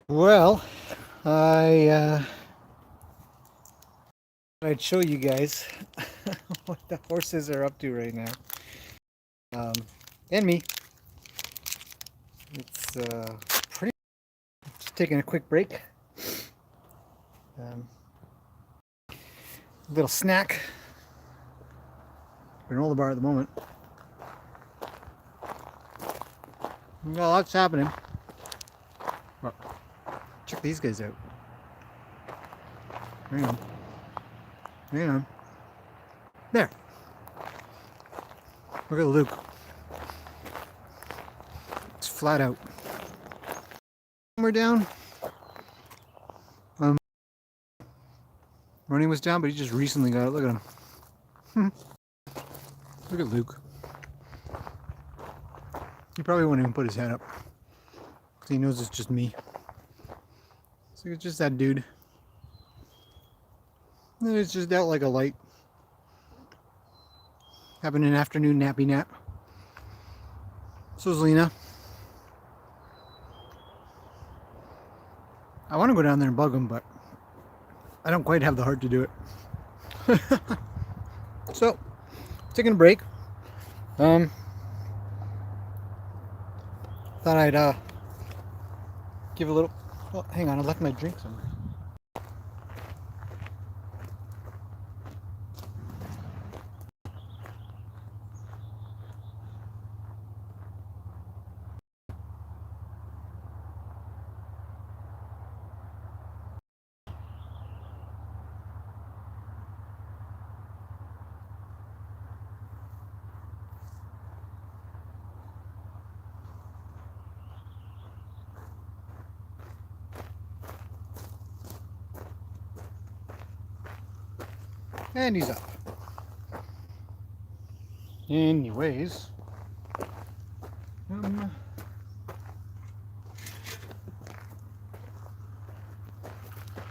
Well, I I'd show you guys what the horses are up to right now, and me. It's pretty. Just taking a quick break. Um, little snack. Granola bar at the moment. Well, lots happening. Well, check these guys out. Hang on. Hang on. There. Look at Luke. It's flat out. We're down. Running was down, but he just recently got it. Look at him. Look at Luke. He probably won't even put his head up, because he knows it's just me. So it's just that dude. And it's just out like a light. Having an afternoon nappy nap. So is Lena. I want to go down there and bug him, but I don't quite have the heart to do it. So, taking a break. Thought I'd give a little. Oh, hang on, I left my drink somewhere. And he's up. Anyways,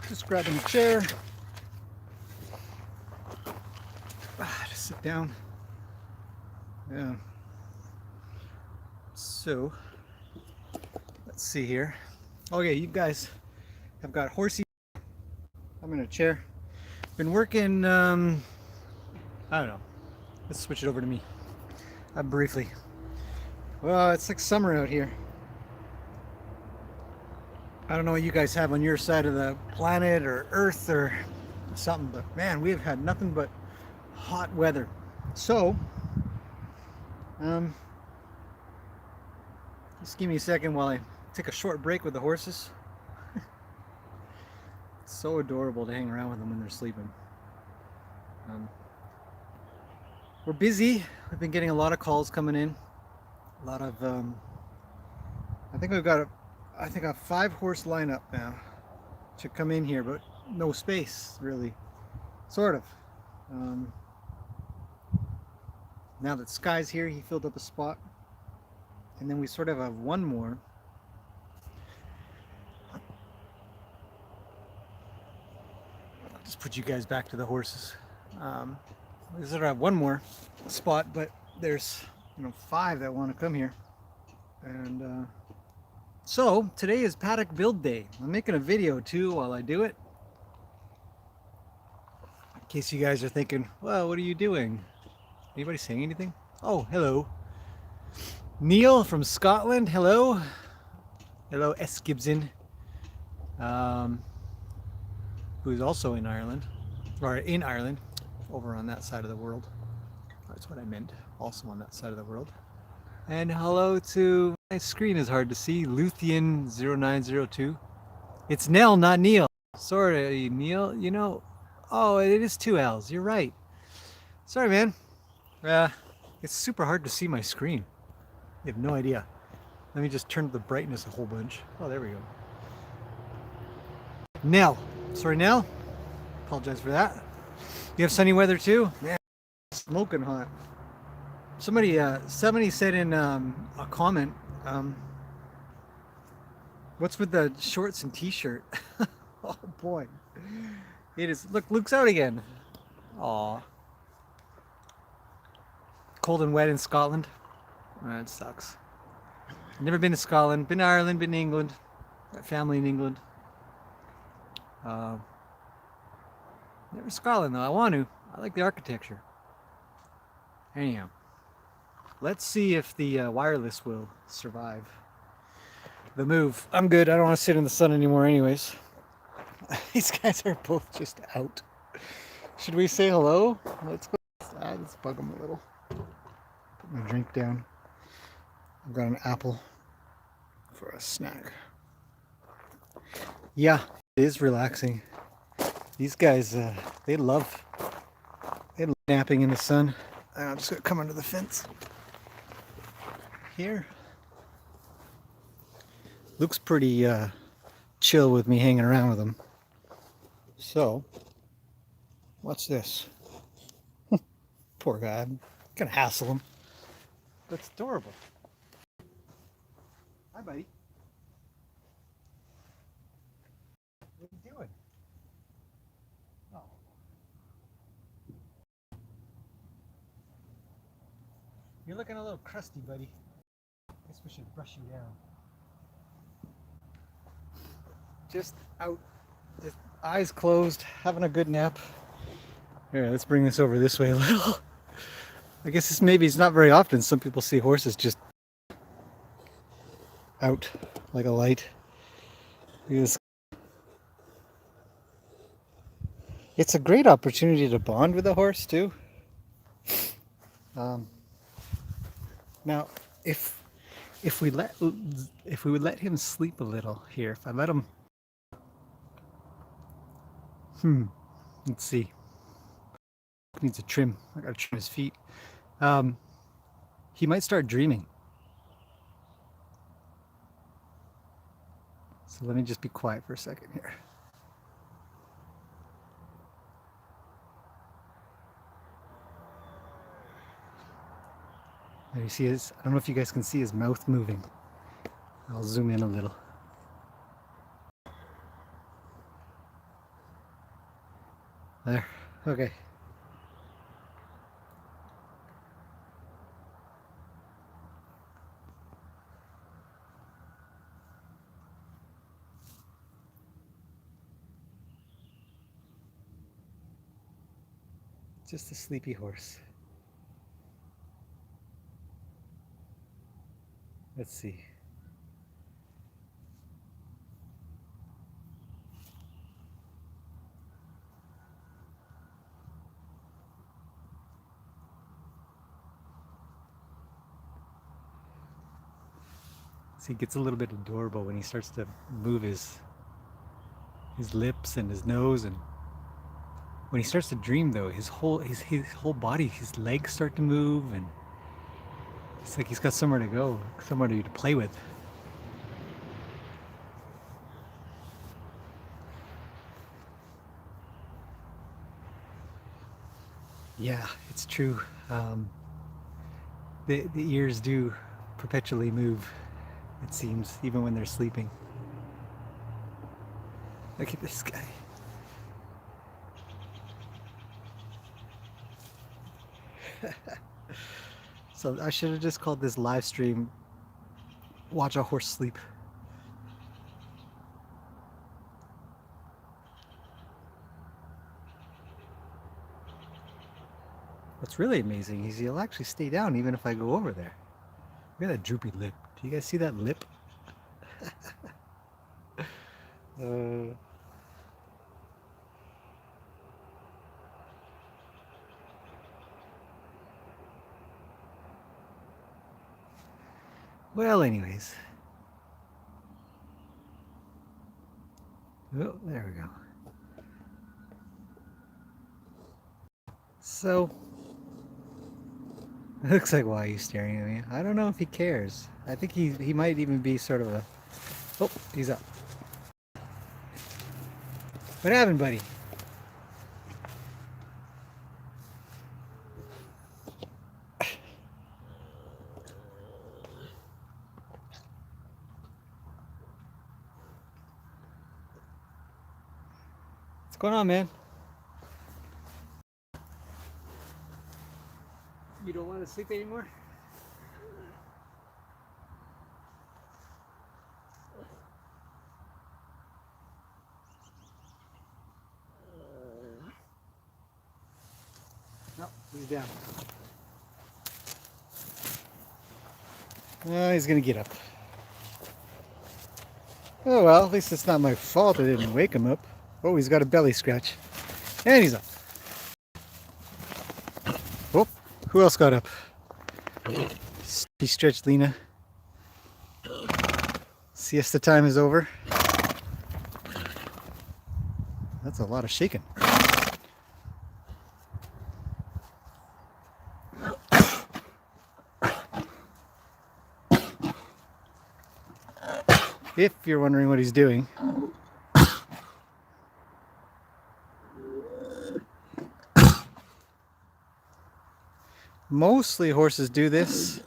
just grabbing a chair. To sit down. Yeah. So, let's see here. Okay, you guys have got horsey. I'm in a chair. Been working, I don't know. Let's switch it over to me. Briefly. Well, it's like summer out here. I don't know what you guys have on your side of the planet or Earth or something, but man, we've had nothing but hot weather. So, just give me a second while I take a short break with the horses. It's so adorable to hang around with them when they're sleeping. We're busy. We've been getting a lot of calls coming in. A lot of, I think we've got a 5-horse lineup now to come in here, but no space really, sort of. Now that Sky's here, he filled up a spot, and then we sort of have one more. I'll just put you guys back to the horses. We sort of have one more spot, but there's 5 that want to come here, and so today is Paddock build day. I'm making a video too while I do it, in case you guys are thinking, well, what are you doing? Anybody saying anything? Oh, hello. Neil from Scotland, hello. Hello, S. Gibson, who's also in Ireland, over on that side of the world. That's what I meant, also on that side of the world. And hello to, my screen is hard to see, Luthien0902. It's Nell, not Neil. Sorry, Neil, oh, it is 2 L's, you're right. Sorry, man. It's super hard to see my screen. You have no idea. Let me just turn the brightness a whole bunch. Oh, there we go. Nell. Sorry, Nell. Apologize for that. You have sunny weather too? Man, smoking hot. Somebody said in a comment, what's with the shorts and t-shirt? Oh boy. It is. Look, Luke's out again. Aw. Cold and wet in Scotland. That sucks. Never been to Scotland. Been to Ireland, been to England. Got family in England. Uh, Never Scotland though. I want to. I like the architecture. Anyhow, let's see if the wireless will survive the move. I'm good. I don't want to sit in the sun anymore anyways. These guys are both just out. Should we say hello? Let's go outside. Let's bug them a little. Put my drink down. I've got an apple for a snack. Yeah, it is relaxing. These guys, they love napping in the sun. I'm just gonna come under the fence here. Luke's pretty chill with me hanging around with him. So, what's this? Poor guy. I'm gonna hassle him. That's adorable. Hi, buddy. What are you doing? Oh. You're looking a little crusty, buddy. Guess we should brush you down. Just out, just eyes closed, having a good nap. Here, let's bring this over this way a little. I guess it's not very often. Some people see horses just out like a light. It's a great opportunity to bond with a horse too. Now, if we would let him sleep a little here, if I let him, let's see. Needs a trim. I gotta trim his feet. He might start dreaming. So let me just be quiet for a second here. There you see his, I don't know if you guys can see his mouth moving. I'll zoom in a little. There, okay. Just a sleepy horse. Let's see. See, it gets a little bit adorable when he starts to move his lips and his nose, and when he starts to dream though, his whole body, his legs start to move, and it's like he's got somewhere to go, somewhere to play with. Yeah, it's true. The ears do perpetually move, it seems, even when they're sleeping. Look at this guy. So I should have just called this live stream "Watch a Horse Sleep." What's really amazing is he'll actually stay down even if I go over there. Look at that droopy lip. Do you guys see that lip? Well, anyways. Oh, there we go. So, it looks like, why are you staring at me? I don't know if he cares. I think he might even be sort of a... Oh, he's up. What happened, buddy? What's going on, man? You don't want to sleep anymore? Oh, he's down. He's gonna get up. Oh well, at least it's not my fault I didn't wake him up. Oh, he's got a belly scratch. And he's up. Oh, who else got up? He stretched Lena. Siesta time is over. That's a lot of shaking. If you're wondering what he's doing, mostly horses do this.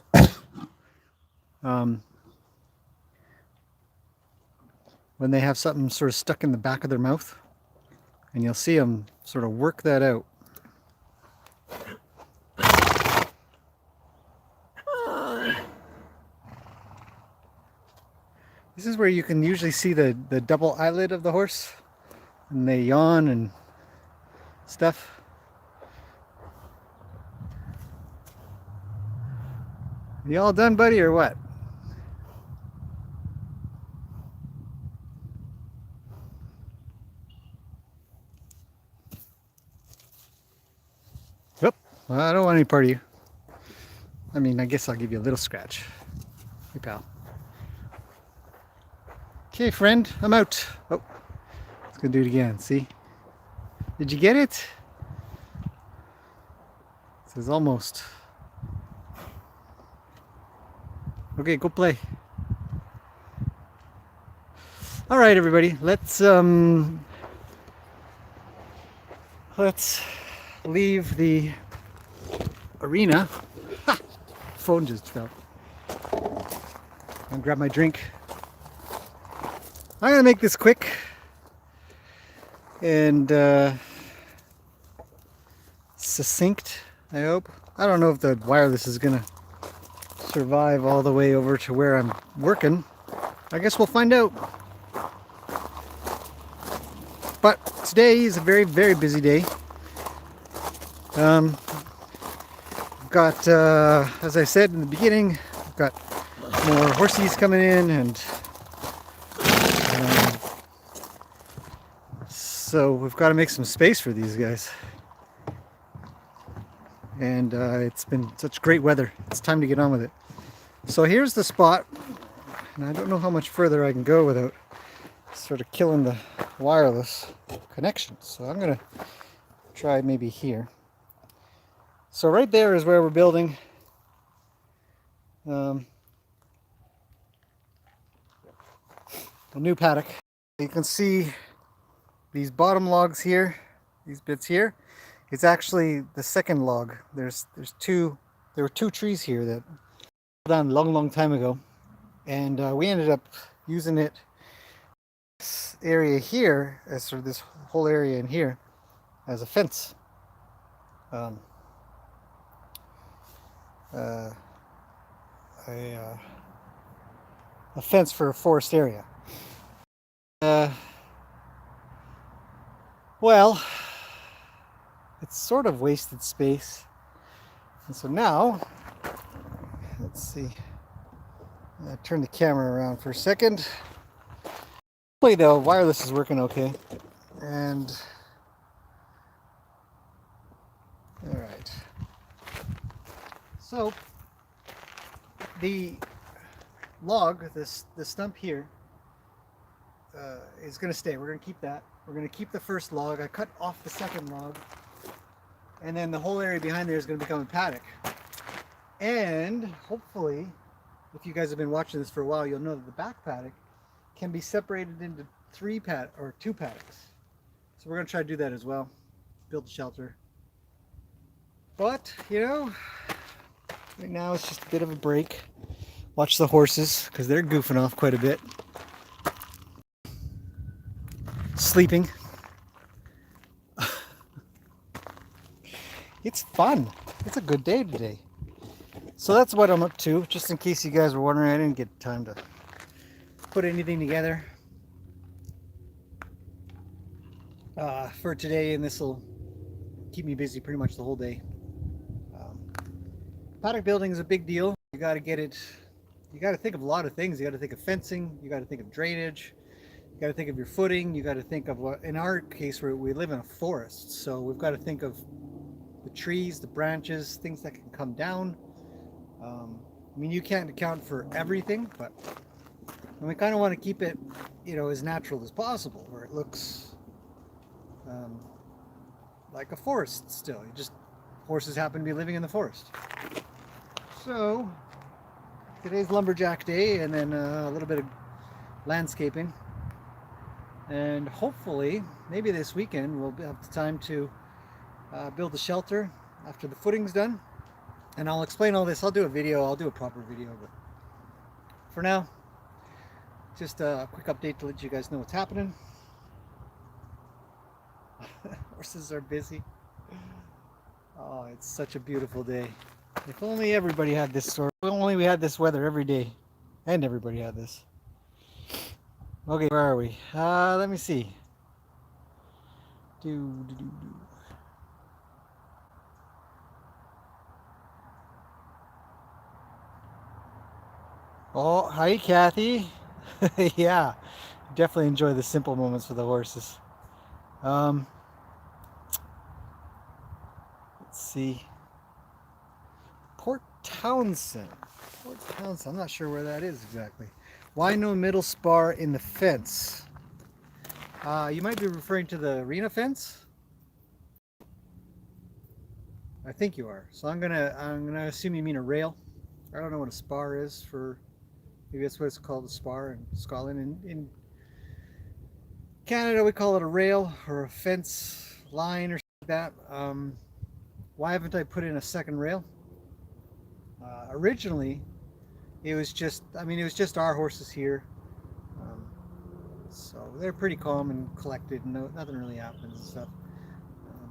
When they have something sort of stuck in the back of their mouth, and you'll see them sort of work that out. This is where you can usually see the double eyelid of the horse, and they yawn and stuff. You all done, buddy, or what? Oop, well, I don't want any part of you. I mean, I guess I'll give you a little scratch. Hey, pal. Okay, friend, I'm out. Oh, let's go do it again. See? Did you get it? It says almost. Okay, go play. All right, everybody. Let's leave the arena. Ha! Phone just fell. I'll grab my drink. I'm gonna make this quick and succinct, I hope. I don't know if the wireless is gonna survive all the way over to where I'm working. I guess we'll find out. But today is a very, very busy day. Got, as I said in the beginning, I've got more horsies coming in, and so we've got to make some space for these guys. And it's been such great weather. It's time to get on with it. So here's the spot, and I don't know how much further I can go without sort of killing the wireless connection. So I'm gonna try maybe here. So right there is where we're building a new paddock. You can see these bottom logs here, these bits here. It's actually the second log. There were two trees here that fell down a long time ago, and we ended up using it, this area here, as sort of this whole area in here, as a fence. A fence for a forest area. Well, it's sort of wasted space, and so now, let's see, turn the camera around for a second. Hopefully the wireless is working okay, and all right. So the log, the stump here, is going to stay. We're going to keep that. We're going to keep the first log. I cut off the second log, and then the whole area behind there is going to become a paddock. And hopefully, if you guys have been watching this for a while, you'll know that the back paddock can be separated into two paddocks. So we're going to try to do that as well. Build a shelter. But, you know, right now it's just a bit of a break. Watch the horses, because they're goofing off quite a bit. Sleeping. It's fun. It's a good day today. So that's what I'm up to. Just in case you guys were wondering, I didn't get time to put anything together for today, and this will keep me busy pretty much the whole day. Paddock building is a big deal. You got to get it, you got to think of a lot of things. You got to think of fencing, you got to think of drainage, you got to think of your footing, you got to think of what, in our case, we live in a forest, so we've got to think of the trees, the branches, things that can come down. I mean, you can't account for everything, but we kind of want to keep it, you know, as natural as possible, where it looks like a forest still. You just, horses happen to be living in the forest. So today's Lumberjack Day, and then a little bit of landscaping, and hopefully maybe this weekend we'll have the time to build a shelter after the footing's done. And I'll explain all this. I'll do a video, I'll do a proper video, but for now, just a quick update to let you guys know what's happening. Horses are busy. Oh, it's such a beautiful day. If only everybody had this sort. If only we had this weather every day, and everybody had this. Okay, where are we? Let me see. Oh, hi, Kathy. Yeah, definitely enjoy the simple moments with the horses. Let's see. Port Townsend. I'm not sure where that is exactly. Why no middle spar in the fence? You might be referring to the arena fence. I think you are. So I'm gonna assume you mean a rail. I don't know what a spar is for. Maybe that's what it's called, a spar in Scotland. In Canada, we call it a rail or a fence line or something like that. Why haven't I put in a second rail? Originally, it was just, I mean, it was just our horses here. So they're pretty calm and collected, and nothing really happens and stuff.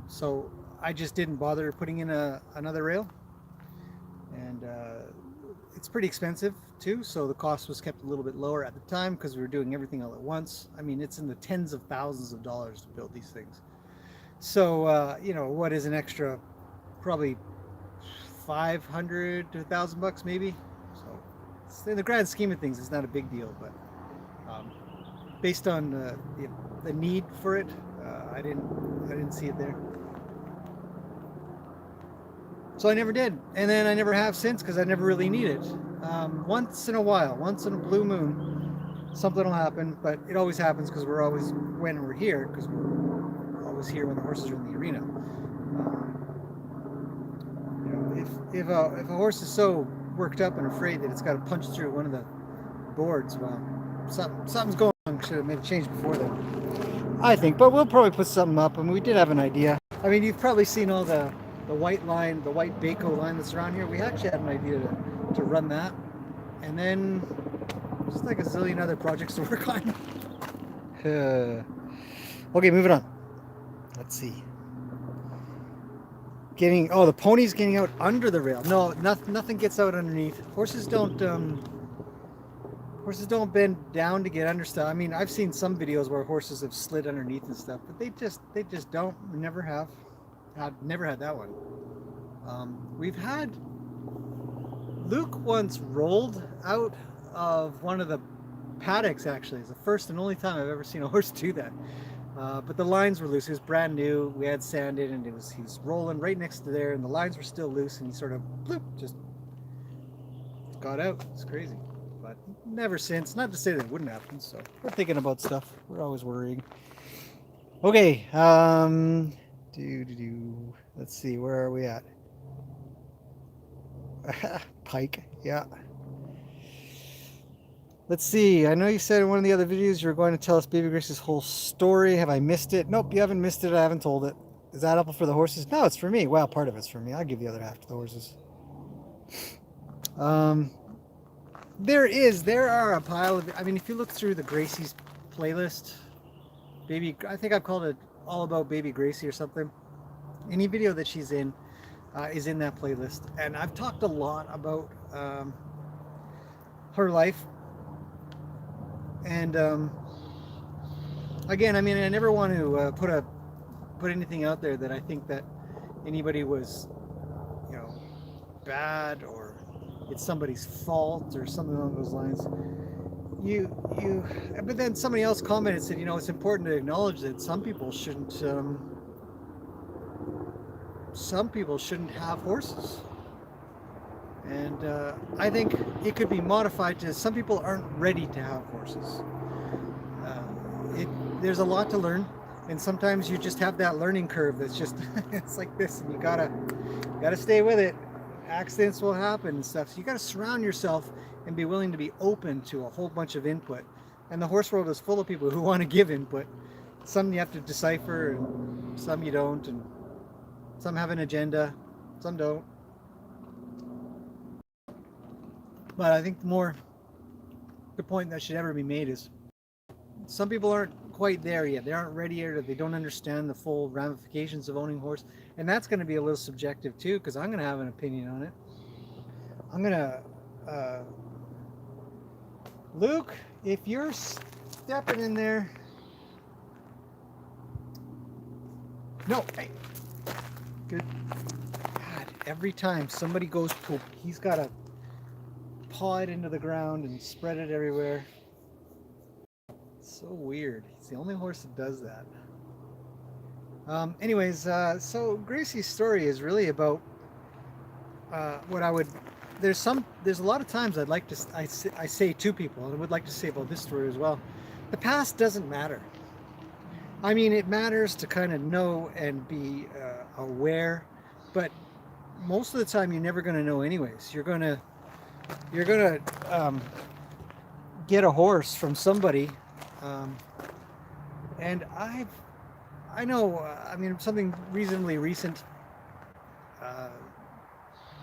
So I just didn't bother putting in another rail. And it's pretty expensive too, so the cost was kept a little bit lower at the time because we were doing everything all at once. I mean, it's in the tens of thousands of dollars to build these things. So you know, what is an extra, probably 500 to 1,000 bucks maybe. So in the grand scheme of things, it's not a big deal, but based on the need for it, I didn't see it there. So I never did, and then I never have since because I never really need it. Once in a while, once in a blue moon, something will happen, but it always happens because we're always, when we're here, because we're always here when the horses are in the arena. You know, if a horse is so worked up and afraid that it's got to punch through one of the boards, well, something's going on. Should have made a change before then, I think. But we'll probably put something up, and we did have an idea. I mean, you've probably seen all the white line, the white Baco line that's around here. We actually had an idea to run that, and then just like a zillion other projects to work on. Okay, moving on. Let's see. The pony's getting out under the rail. No, nothing gets out underneath. Horses don't bend down to get under stuff. I mean, I've seen some videos where horses have slid underneath and stuff, but they just don't. Never have. I've never had that one. We've had Luke once rolled out of one of the paddocks. Actually, it's the first and only time I've ever seen a horse do that. But the lines were loose. It was brand new. We had sand in, and he was rolling right next to there, and the lines were still loose, and he sort of bloop, just got out. It's crazy, but never since. Not to say that it wouldn't happen. So we're thinking about stuff. We're always worrying. Okay. Let's see, where are we at? Pike, yeah. Let's see, I know you said in one of the other videos you were going to tell us Baby Gracie's whole story. Have I missed it? Nope, you haven't missed it. I haven't told it. Is that up for the horses? No, it's for me. Well, part of it's for me. I'll give the other half to the horses. There are a pile of, I mean, if you look through the Gracie's playlist, I think I've called it All About Baby Gracie or something. Any video that she's in is in that playlist, and I've talked a lot about her life. And again, I mean, I never want to put anything out there that I think that anybody was, you know, bad or it's somebody's fault or something along those lines. But then somebody else commented and said, you know, it's important to acknowledge that some people shouldn't have horses. And I think it could be modified to some people aren't ready to have horses. There's a lot to learn, and sometimes you just have that learning curve that's just it's like this, and you gotta stay with it. Accidents will happen and stuff, so you gotta surround yourself and be willing to be open to a whole bunch of input. And the horse world is full of people who want to give input. Some you have to decipher, and some you don't, and some have an agenda, some don't. But I think the point that should ever be made is some people aren't quite there yet. They aren't ready yet, or they don't understand the full ramifications of owning a horse. And that's going to be a little subjective too, because I'm going to have an opinion on it. I'm going to, Luke, if you're stepping in there, no, hey, good. God, every time somebody goes poop, he's got to paw it into the ground and spread it everywhere. It's so weird. He's the only horse that does that. Anyways, so Gracie's story is really about what I would. There's a lot of times I'd like to. I say to people, and I would like to say about this story as well. The past doesn't matter. I mean, it matters to kind of know and be aware, but most of the time you're never going to know anyways. You're gonna get a horse from somebody, and I know, I mean, something reasonably recent.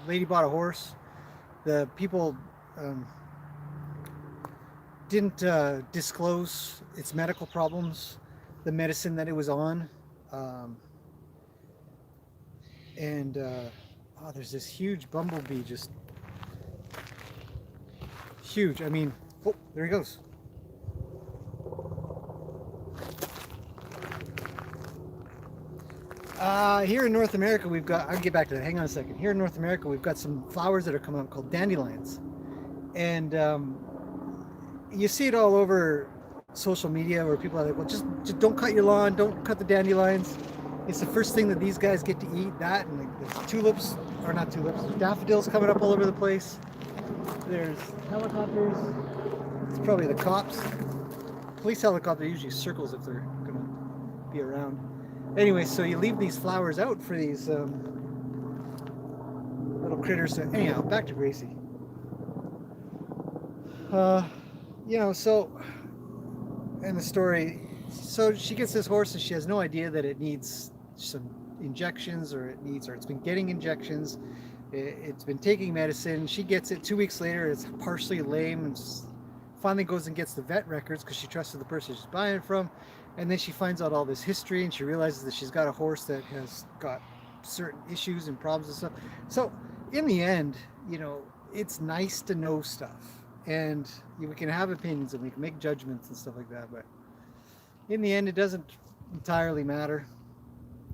Lady bought a horse. The people didn't disclose its medical problems, the medicine that it was on, and oh, there's this huge bumblebee, just huge. I mean, oh, there he goes. Here in North America, we've got, I'll get back to that, hang on a second. Here in North America, we've got some flowers that are coming up called dandelions. And you see it all over social media where people are like, well, just don't cut your lawn, don't cut the dandelions. It's the first thing that these guys get to eat, that, and like, there's tulips, or not tulips, daffodils coming up all over the place. There's helicopters. It's probably the cops. Police helicopter usually circles if they're gonna be around. Anyway, so you leave these flowers out for these little critters. Anyhow, back to Gracie. You know, so, and the story, so she gets this horse and she has no idea that it needs some injections, or it's been getting injections. It's been taking medicine. She gets it 2 weeks later. It's partially lame, and finally goes and gets the vet records because she trusted the person she's buying it from. And then she finds out all this history, and she realizes that she's got a horse that has got certain issues and problems and stuff. So in the end, you know, it's nice to know stuff, and we can have opinions and we can make judgments and stuff like that. But in the end, it doesn't entirely matter.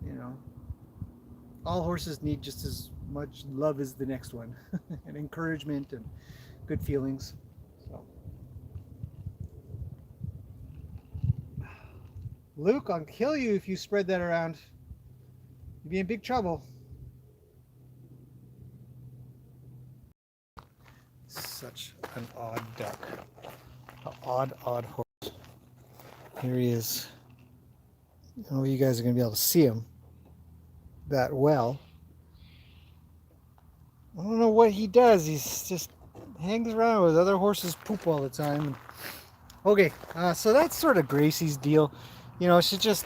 You know, all horses need just as much love as the next one, and encouragement and good feelings. So, Luke, I'll kill you if you spread that around. You'd be in big trouble. Such an odd duck. An odd horse. Here he is. I don't know if you guys are going to be able to see him that well. I don't know what he does. He's just hangs around with other horses, poop all the time. Okay, so that's sort of Gracie's deal. You know, she just,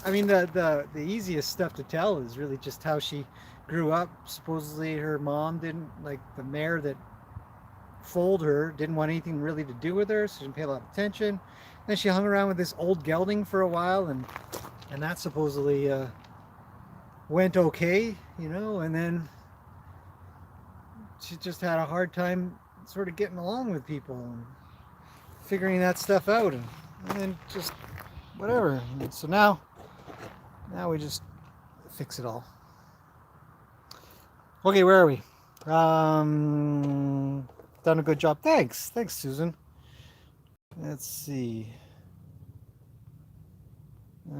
I mean, the easiest stuff to tell is really just how she grew up. Supposedly her mom didn't, like, the mare that foaled her didn't want anything really to do with her, so she didn't pay a lot of attention. Then she hung around with this old gelding for a while, and that supposedly went okay, you know, and then she just had a hard time sort of getting along with people and figuring that stuff out, and then just whatever. And so now we just fix it all. Okay, where are we? Done a good job. Thanks, Susan. Let's see. I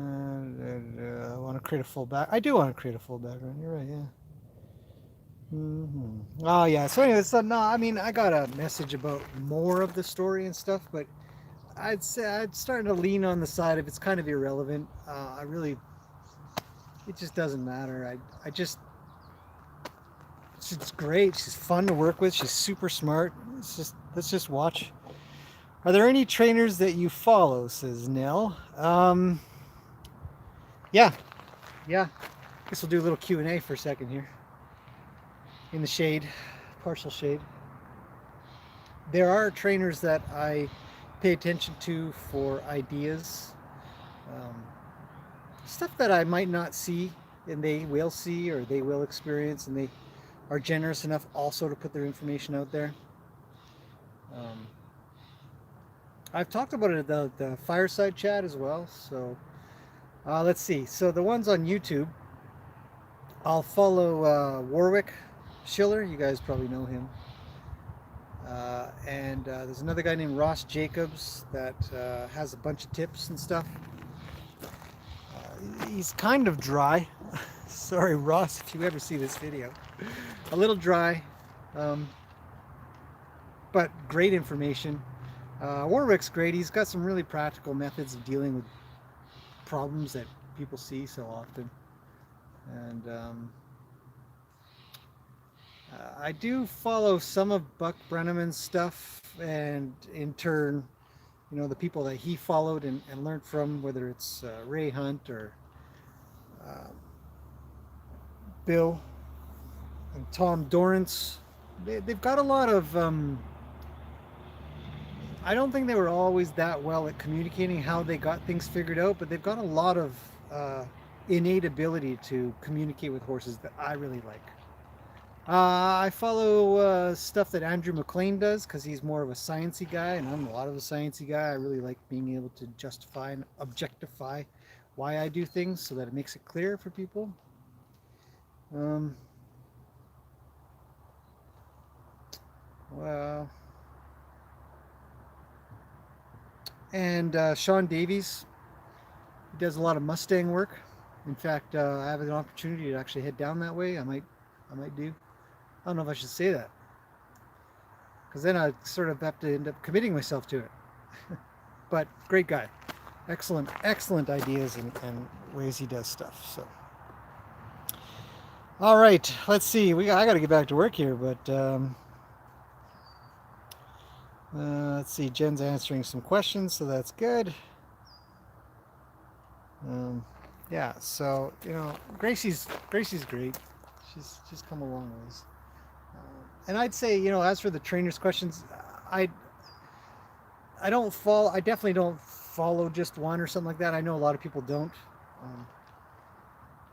want to create a full back. I do want to create a full background. You're right. Yeah. Oh yeah. So anyway, so no, I mean, I got a message about more of the story and stuff, but I'd say I'm starting to lean on the side of it's kind of irrelevant. I really, it just doesn't matter. I just, she's great. She's fun to work with. She's super smart. It's just, let's just watch. Are there any trainers that you follow? Says Nell. Yeah, yeah. Guess we'll do a little Q&A for a second here. In the shade, partial shade. There are trainers that I pay attention to for ideas, stuff that I might not see and they will see or they will experience, and they are generous enough also to put their information out there. I've talked about it at the fireside chat as well. So let's see. So the ones on YouTube, I'll follow Warwick Schiller. You guys probably know him. And there's another guy named Ross Jacobs that has a bunch of tips and stuff. He's kind of dry. Sorry, Ross, if you ever see this video. A little dry, but great information. Warwick's great. He's got some really practical methods of dealing with problems that people see so often. And I do follow some of Buck Brenneman's stuff, and in turn, you know, the people that he followed and learned from, whether it's Ray Hunt or Bill and Tom Dorrance. They've got a lot of I don't think they were always that well at communicating how they got things figured out, but they've got a lot of innate ability to communicate with horses that I really like. I follow stuff that Andrew McLean does because he's more of a sciencey guy, and I'm a lot of a sciencey guy. I really like being able to justify and objectify why I do things so that it makes it clear for people. Well, and Sean Davies, he does a lot of Mustang work. In fact, I have an opportunity to actually head down that way. I might do. I don't know if I should say that, because then I sort of have to end up committing myself to it. But great guy, excellent ideas and ways he does stuff. So, all right, let's see. I got to get back to work here, but let's see. Jen's answering some questions, so that's good. Yeah, so you know, Gracie's great. She's come a long ways. And I'd say, you know, as for the trainers' questions, I definitely don't follow just one or something like that. I know a lot of people don't.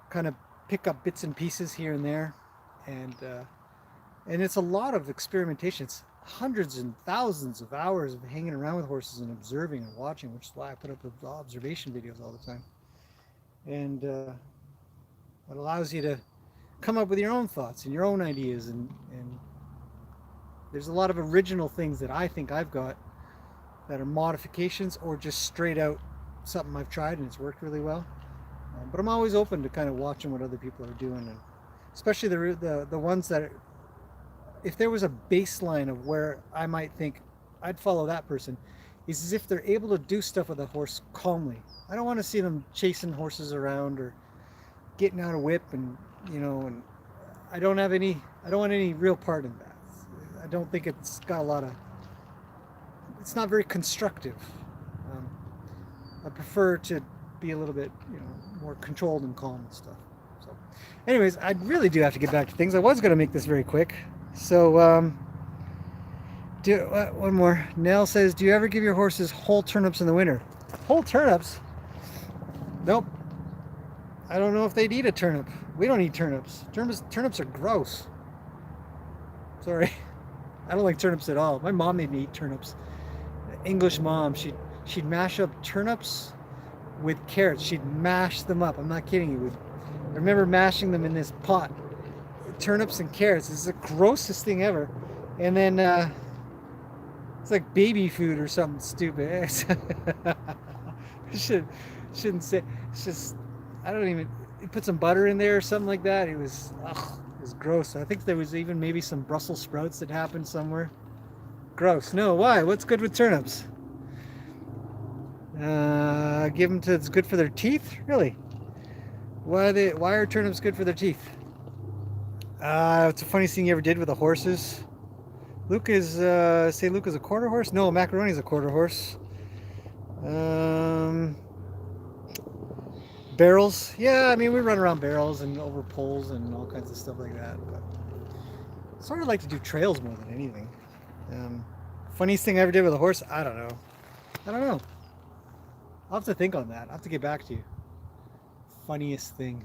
Kind of pick up bits and pieces here and there, and it's a lot of experimentation. It's hundreds and thousands of hours of hanging around with horses and observing and watching, which is why I put up observation videos all the time. And it allows you to come up with your own thoughts and your own ideas, and there's a lot of original things that I think I've got that are modifications or just straight out something I've tried and it's worked really well. But I'm always open to kind of watching what other people are doing, and especially the ones that, if there was a baseline of where I might think I'd follow that person, is as if they're able to do stuff with a horse calmly. I don't want to see them chasing horses around or getting out of whip, and you know, and I don't want any real part in that. I don't think it's got a lot of, it's not very constructive. I prefer to be a little bit, you know, more controlled and calm and stuff. So anyways, I really do have to get back to things. I was going to make this very quick. So one more. Nell says, do you ever give your horses whole turnips in the winter? Whole turnips? Nope. I don't know if they'd eat a turnip. We don't eat turnips. Turnips are gross. Sorry. I don't like turnips at all. My mom made me eat turnips. English mom, she'd mash up turnips with carrots. She'd mash them up. I'm not kidding you. I remember mashing them in this pot. turnips and carrots. This is the grossest thing ever. And then it's like baby food or something stupid. Shouldn't say. It's just, I don't even. You put some butter in there or something like that. It was gross. I think there was even maybe some Brussels sprouts that happened somewhere. Gross. No, why? What's good with turnips? Give them to. It's good for their teeth. Really? Why are turnips good for their teeth? It's the funniest thing you ever did with the horses. Luke is Luke is a quarter horse. No, Macaroni's a quarter horse. Barrels. Yeah, I mean we run around barrels and over poles and all kinds of stuff like that. But sort of like to do trails more than anything. Funniest thing I ever did with a horse? I don't know. I'll have to think on that. I'll have to get back to you. Funniest thing.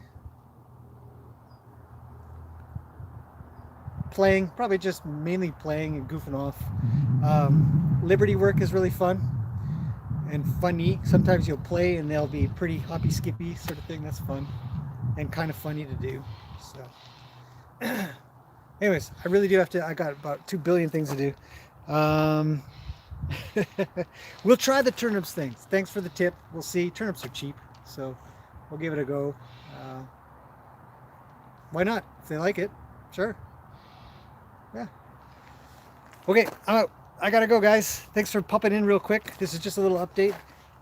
Playing, probably just mainly playing and goofing off. Liberty work is really fun and funny. Sometimes you'll play and they'll be pretty hoppy skippy sort of thing. That's fun and kind of funny to do. So anyways, I really do have to, I got about 2 billion things to do. We'll try the turnips thing. Thanks for the tip. We'll see. Turnips are cheap, so we'll give it a go. Why not? If they like it, sure. Yeah. Okay, I'm out. I gotta go, guys. Thanks for popping in real quick. This is just a little update.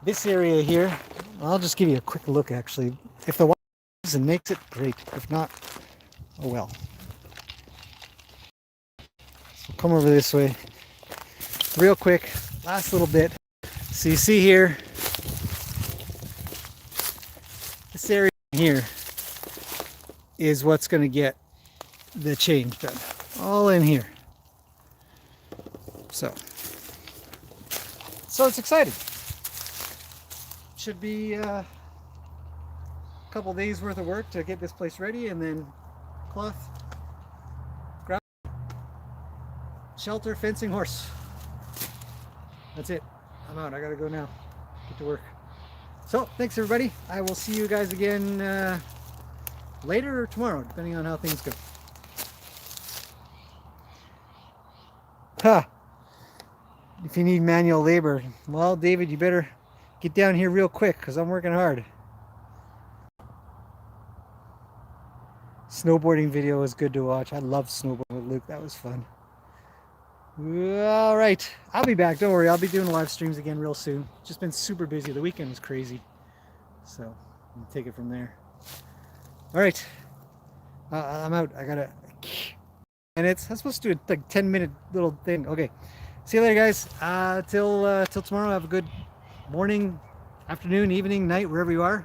This area here, I'll just give you a quick look actually. If the water moves and makes it, great. If not, oh well. So come over this way real quick. Last little bit. So you see here, this area here is what's going to get the change done. All in here. So it's exciting. Should be a couple days worth of work to get this place ready, and then cloth, ground, shelter, fencing, horse. That's it. I'm out. I gotta go now. Get to work. So thanks everybody. I will see you guys again later or tomorrow, depending on how things go. If you need manual labor, well, David, you better get down here real quick because I'm working hard. Snowboarding video was good to watch. I love snowboarding with Luke. That was fun. All right, I'll be back. Don't worry. I'll be doing live streams again real soon. Just been super busy. The weekend was crazy. So I'll take it from there. All right. I'm out. I gotta... And I'm supposed to do a like 10-minute little thing. Okay. See you later, guys. Till tomorrow. Have a good morning, afternoon, evening, night, wherever you are.